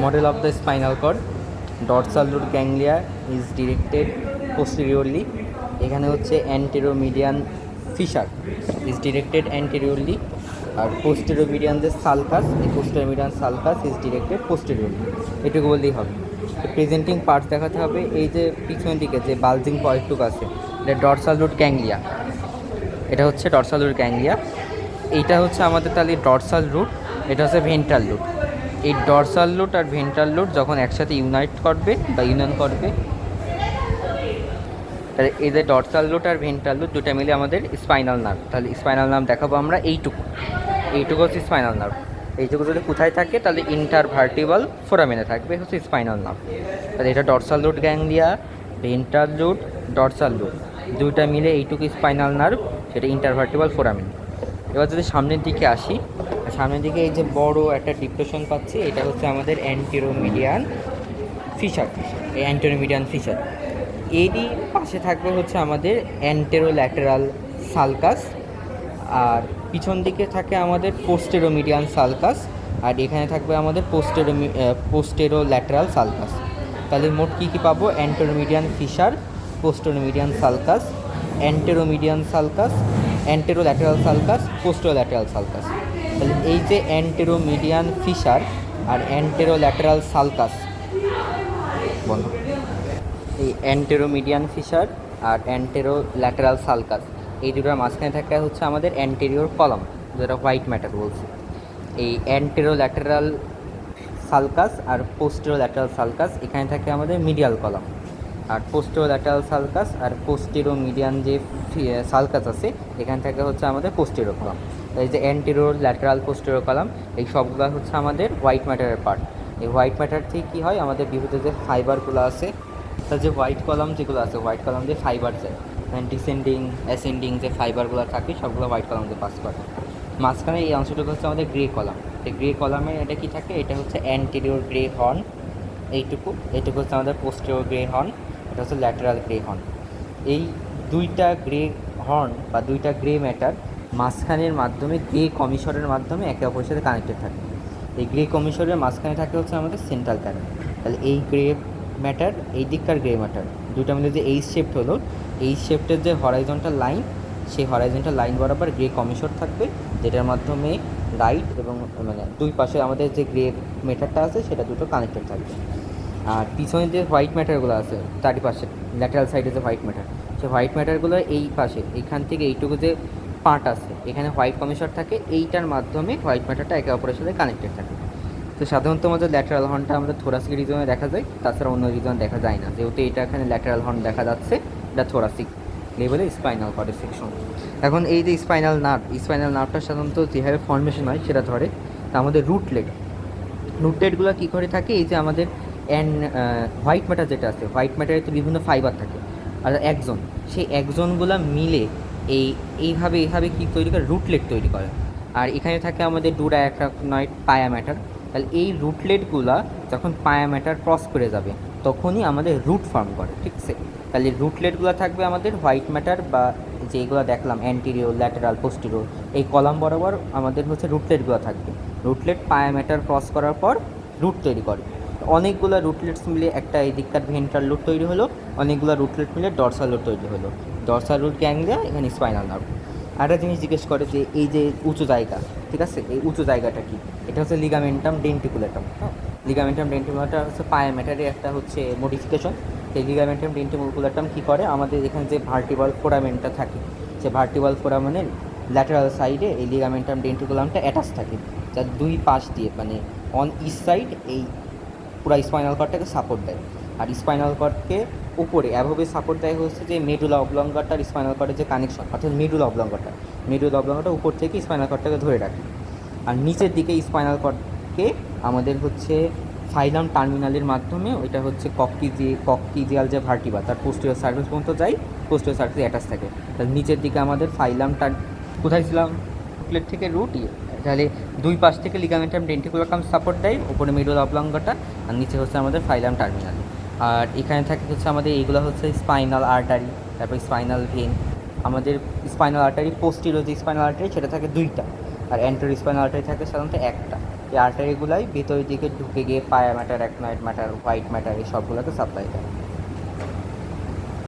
Model of the spinal cord. Dorsal root ganglia is directed posteriorly. এখানে হচ্ছে anteromedian fissure is directed anteriorly R posterior-median যে sulcus, এই posterior-median sulcus is directed posteriorly. এটুকু বললেই হবে। Presenting parts দেখাতে হবে। এই যে পিছনের দিকে যে বালজিং পয়েন্টটুকু আছে এটা ডরসাল রুট গ্যাংলিয়া, এটা হচ্ছে ডরসাল রুট গ্যাংলিয়া। এইটা হচ্ছে আমাদের তাহলে ডরসাল রুট, এটা হচ্ছে ভেন্ট্রাল রুট। এই ডরসাল রুট আর ভেন্ট্রাল রুট যখন একসাথে ইউনাইট করবে বা ইউনিয়ন করবে, তাহলে এই যে ডরসাল রুট আর ভেন্ট্রাল রুট দুটা মিলে আমাদের স্পাইনাল নার্ভ। তাহলে স্পাইনাল নার্ভ দেখাবো আমরা এইটুকু হচ্ছে স্পাইনাল নার্ভ। এইটুকু যদি কোথায় থাকে তাহলে ইন্টারভার্টিবাল ফোরামেনে থাকবে হচ্ছে স্পাইনাল নার্ভ। তাহলে এটা dorsal root ganglia, ventral root, dorsal root দুইটা মিলে এইটুকু স্পাইনাল নার্ভ, সেটা ইন্টারভার্টিবাল ফোরামেন। এবার যদি সামনের দিকে আসি, সামনের দিকে এই যে বড় একটা ডিপ্রেশন পাচ্ছি, এটা হচ্ছে আমাদের অ্যান্টেরোমিডিয়ান ফিশার। এই অ্যান্টেরোমিডিয়ান ফিশার এরই পাশে থাকবে হচ্ছে আমাদের অ্যান্টেরোল্যাটেরাল সালকাস, আর পিছন দিকে থাকে আমাদের পোস্টেরোমিডিয়ান সালকাস, আর এখানে থাকবে আমাদের পোস্টেরোল্যাটেরাল সালকাস। তাহলে মোট কী কী পাবো? Anteromedian fissure, posteromedian sulcus, anteromedian sulcus, anterolateral sulcus, posterolateral sulcus. তাহলে এই যে অ্যান্টেরোমিডিয়ান ফিশার আর অ্যান্টেরোল্যাটেরাল সালকাস, বন্ধ, এই অ্যান্টেরোমিডিয়ান ফিশার আর অ্যান্টেরোল্যাটেরাল সালকাস এই দুটোর মাঝখানে থাকা হচ্ছে আমাদের অ্যান্টেরিয়র কলাম, যেটা হোয়াইট ম্যাটার বলছি। এই অ্যান্টেরোল্যাটেরাল সালকাস আর পোস্টেরোল্যাটেরাল সালকাস এখানে থাকে আমাদের মিডিয়াল কলাম, আর পোস্টেরোল্যাটেরাল সালকাস আর পোস্টেরোমিডিয়ান যে সালকাস আছে এখানে থাকে হচ্ছে আমাদের পোস্টেরো কলাম। এই যে অ্যান্টেরিয়র, ল্যাটেরাল, পোস্টেরো কলাম এই সবগুলো হচ্ছে আমাদের হোয়াইট ম্যাটারের পার্ট। এই হোয়াইট ম্যাটার থেকে কী হয়, আমাদের বিভিন্ন যে ফাইবারগুলো আছে, তার যে হোয়াইট কলাম যেগুলো আছে, হোয়াইট কলাম যে ফাইবার যায়, ডিসেন্ডিং অ্যাসেন্ডিং যে ফাইবারগুলো থাকে সবগুলো হোয়াইট কলাম দিয়ে পাস করে। মাঝখানে এই অংশটুকু হচ্ছে আমাদের গ্রে কলাম। এই গ্রে কলামে এটা কি থাকে, এটা হচ্ছে অ্যান্টেরিয়র গ্রে হর্ন, এইটুকু হচ্ছে আমাদের পোস্টেরিয়র গ্রে হর্ন, এটা হচ্ছে ল্যাটেরাল গ্রে হর্ন। এই দুইটা গ্রে হর্ন বা দুইটা গ্রে ম্যাটার মাঝখানের মাধ্যমে গ্রে কমিশনের মাধ্যমে একে অপরের সাথে কানেক্টেড থাকে। এই গ্রে কমিশনের মাঝখানে থাকে হচ্ছে আমাদের সেন্ট্রাল ক্যানাল। তাহলে এই গ্রে ম্যাটার, এই দিককার গ্রে ম্যাটার দুইটা মিলে যে এইচ শেপড হলো, এই শেপটের যে হরাইজন্টাল লাইন, সেই হরাইজন্টাল লাইন বরাবর গ্রে কমিশন থাকবে, যেটার মাধ্যমে রাইট এবং মানে দুই পাশে আমাদের যে গ্রে ম্যাটারটা আছে সেটা দুটো কানেক্টেড থাকবে। আর পিছনে যে হোয়াইট ম্যাটারগুলো আছে চারিপাশে ল্যাটারাল সাইডে যে হোয়াইট ম্যাটার, সেই হোয়াইট ম্যাটারগুলো এই পাশে এইখান থেকে এইটুকু যে পার্ট আছে এখানে হোয়াইট কমিশন থাকে, এইটার মাধ্যমে হোয়াইট ম্যাটারটা একে অপরের সাথে কানেক্টেড থাকে। তো সাধারণত আমাদের ল্যাটারাল হর্নটা আমাদের থোরাসিক রিজনে দেখা যায়, তাছাড়া অন্য রিজন দেখা যায় না। যেহেতু এটা এখানে ল্যাটারাল হর্ন দেখা যাচ্ছে, এটা থোরাসিক লেভেলে স্পাইনাল কর্ডের সেকশন। এখন এই যে স্পাইনাল নার্ভটা সাধারণত যেভাবে ফর্মেশন হয় সেটা ধরে, তা আমাদের রুটলেটগুলো কী করে থাকে, এই যে আমাদের হোয়াইট ম্যাটার যেটা আছে, হোয়াইট ম্যাটারে তো বিভিন্ন ফাইবার থাকে, আর একজন সেই একজনগুলো মিলে এইভাবে কী তৈরি করে, রুটলেট তৈরি করে। আর এখানে থাকে আমাদের ডুরা অ্যাক্রাকনয়েড পায়া ম্যাটার। তাহলে এই রুটলেটগুলো যখন পায়া ম্যাটার ক্রস করে যাবে তখনই আমাদের রুট ফর্ম করে, ঠিক আছে? তাহলে রুটলেটগুলো থাকবে আমাদের হোয়াইট ম্যাটার বা যেগুলো দেখলাম অ্যান্টেরিয়র, ল্যাটেরাল, পোস্টেরিয়র, এই কলাম বরাবর আমাদের হচ্ছে রুটলেটগুলো থাকবে। রুটলেট পায়া ম্যাটার ক্রস করার পর রুট তৈরি করে। অনেকগুলো রুটলেটস মিলে একটা এই দিককার ভেন্ট্রাল রুট তৈরি হলো, অনেকগুলো রুটলেট মিলে ডরসাল রুট তৈরি হলো। ডরসাল রুট গ্যাংলিয়া, এখানে স্পাইনাল নার্ভ। আরেকটা জিনিস জিজ্ঞেস করে যে এই যে উঁচু জায়গা, ঠিক আছে, এই উঁচু জায়গাটা কি? এটা হচ্ছে লিগামেন্টাম ডেন্টিকুলেটাম। হ্যাঁ, লিগামেন্টাম ডেন্টিকুলেটাম হচ্ছে পায়া ম্যাটারের একটা হচ্ছে মডিফিকেশন। এই লিগামেন্টাম ডেন্টিকুলেটাম কী করে, আমাদের এখানে যে ভার্টিবাল ফোরামেনটা থাকে, সে ভার্টিবাল ফোরামেনের ল্যাটারাল সাইডে এই লিগামেন্টাম ডেন্টিকুলামটা অ্যাটাচ থাকে, যার দুই পাশ দিয়ে মানে অন ইচ সাইড এই পুরো স্পাইনাল কর্ডটাকে সাপোর্ট দেয়। আর স্পাইনাল কর্ডকে উপরে এভাবে সাপোর্ট দেয় হচ্ছে যে মেডুলা অবলঙ্গাটার স্পাইনাল কর্ডের যে কানেকশন, অর্থাৎ মেডুলা অবলঙ্গাটা উপর থেকে স্পাইনাল কর্ডটাকে ধরে রাখে। আর নিচের দিকে স্পাইনাল কর্ডকে আমাদের হচ্ছে ফাইলাম টার্মিনালের মাধ্যমে, ওইটা হচ্ছে ককটিজিয়াল যে ভার্টিবা তার পোস্টেরিয়র সার্ফেস পর্যন্ত যায়, পোস্টেরিয়র সার্ফেসে অ্যাটাচ থাকে। তাহলে নিচের দিকে আমাদের ফাইলাম কোথায় ছিলাম, রুটলেট থেকে রুট, তাহলে দুই পাশ থেকে লিগামেন্টাম ডেন্টিকুলাম সাপোর্ট দেয়, উপরে মেডুলা অবলঙ্গাটা, আর নিচে হচ্ছে আমাদের ফাইলাম টার্মিনাল। আর এখানে থাকে হচ্ছে আমাদের এইগুলো হচ্ছে স্পাইনাল আর্টারি, তারপর স্পাইনাল ভেন। আমাদের স্পাইনাল আর্টারি পোস্টেরিয়র যে স্পাইনাল আর্টারি সেটা থাকে দুইটা, আর অ্যান্টেরিয়র স্পাইনাল আর্টারি থাকে সাধারণত একটা। এই আর্টারিগুলাই ভেতরের দিকে ঢুকে গিয়ে পায়া ম্যাটার, অ্যাকনয়েড ম্যাটার, হোয়াইট ম্যাটার এই সবগুলোকে সাপ্লাই দেয়।